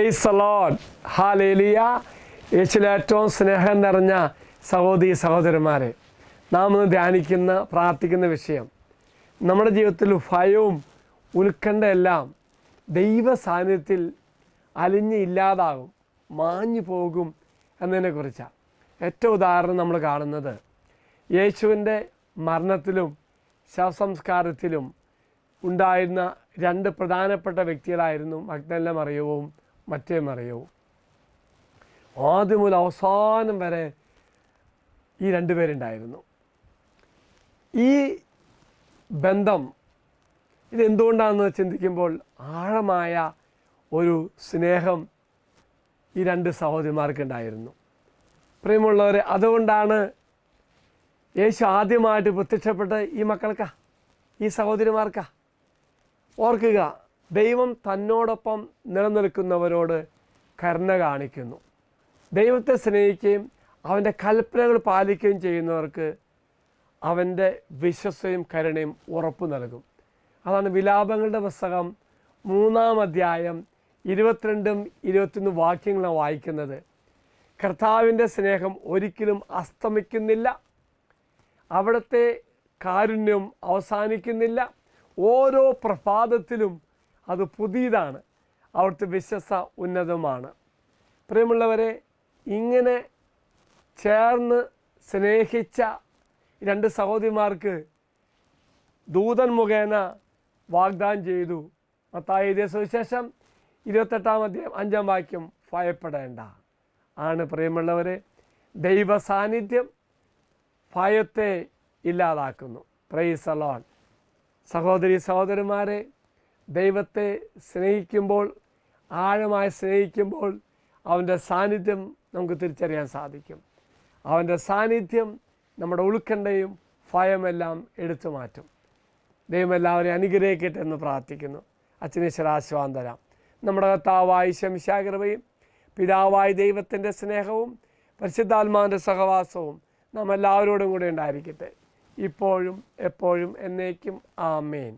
Praise the Lord, hallelujah. യേശുവിൽ ഏറ്റവും സ്നേഹം നിറഞ്ഞ സഹോദരി സഹോദരന്മാരെ, നാം ഇന്ന് ധ്യാനിക്കുന്ന പ്രാർത്ഥിക്കുന്ന വിഷയം, നമ്മുടെ ജീവിതത്തിൽ ഭയവും ഉത്കണ്ഠയെല്ലാം ദൈവ സാന്നിധ്യത്തിൽ അലിഞ്ഞ് ഇല്ലാതാകും, മാഞ്ഞു പോകും എന്നതിനെക്കുറിച്ചാണ്. ഏറ്റവും ഉദാഹരണം നമ്മൾ കാണുന്നത് യേശുവിൻ്റെ മരണത്തിലും ശവസംസ്കാരത്തിലും ഉണ്ടായിരുന്ന രണ്ട് പ്രധാനപ്പെട്ട വ്യക്തികളായിരുന്നു മഗ്ദലന മറിയവും മറ്റേ മറിയവും. ആദ്യം മുതൽ അവസാനം വരെ ഈ രണ്ടുപേരുണ്ടായിരുന്നു. ഈ ബന്ധം ഇതെന്തുകൊണ്ടാണെന്ന് ചിന്തിക്കുമ്പോൾ ആഴമായ ഒരു സ്നേഹം ഈ രണ്ട് സഹോദരിമാർക്കുണ്ടായിരുന്നു. പ്രിയമുള്ളവരെ, അതുകൊണ്ടാണ് യേശു ആദ്യമായിട്ട് പ്രത്യക്ഷപ്പെട്ട് ഈ മക്കൾക്കാ, ഈ സഹോദരിമാർക്കാ. ഓർക്കുക, ദൈവം തന്നോടൊപ്പം നിലനിൽക്കുന്നവരോട് കരുണ കാണിക്കുന്നു. ദൈവത്തെ സ്നേഹിക്കുകയും അവൻ്റെ കൽപ്പനകൾ പാലിക്കുകയും ചെയ്യുന്നവർക്ക് അവൻ്റെ വിശ്വസ്തയും കരുണയും ഉറപ്പു നൽകും. അതാണ് വിലാപങ്ങളുടെ പുസ്തകം 3-ാം അധ്യായം 22-21 വാക്യങ്ങളാണ് വായിക്കുന്നത്. കർത്താവിൻ്റെ സ്നേഹം ഒരിക്കലും അസ്തമിക്കുന്നില്ല, അവിടുത്തെ കാരുണ്യം അവസാനിക്കുന്നില്ല, ഓരോ പ്രഭാതത്തിലും അത് പുതിയതാണ്, അവിടുത്തെ വിശ്വസ്ത ഉന്നതമാണ്. പ്രിയമുള്ളവരെ, ഇങ്ങനെ ചേർന്ന് സ്നേഹിച്ച രണ്ട് സഹോദരിമാർക്ക് ദൂതൻ മുഖേന വാഗ്ദാനം ചെയ്തു. മത്തായി എഴുതിയ സുവിശേഷം 28-ാം അധ്യായം 5-ാം വാക്യം, ഭയപ്പെടേണ്ട ആണ്. പ്രിയമുള്ളവരെ, ദൈവ സാന്നിധ്യം ഭയത്തെ ഇല്ലാതാക്കുന്നു. Praise the Lord. സഹോദരി സഹോദരന്മാരെ, ദൈവത്തെ സ്നേഹിക്കുമ്പോൾ, ആഴമായി സ്നേഹിക്കുമ്പോൾ അവൻ്റെ സാന്നിധ്യം നമുക്ക് തിരിച്ചറിയാൻ സാധിക്കും. അവൻ്റെ സാന്നിധ്യം നമ്മുടെ ഉത്കണ്ഠയും ഭയമെല്ലാം എടുത്തു മാറ്റും. ദൈവം എല്ലാവരെയും അനുഗ്രഹിക്കട്ടെ എന്ന് പ്രാർത്ഥിക്കുന്നു. അച്ഛനീശ്വരാശ്വാസം തരാം. നമ്മുടെ കർത്താവായ ശംശാ കൃപയും പിതാവായ ദൈവത്തിൻ്റെ സ്നേഹവും പരിശുദ്ധാത്മാവിൻ്റെ സഹവാസവും നാം എല്ലാവരോടും കൂടെ ഉണ്ടായിരിക്കട്ടെ, ഇപ്പോഴും എപ്പോഴും എന്നേക്കും. ആമേൻ.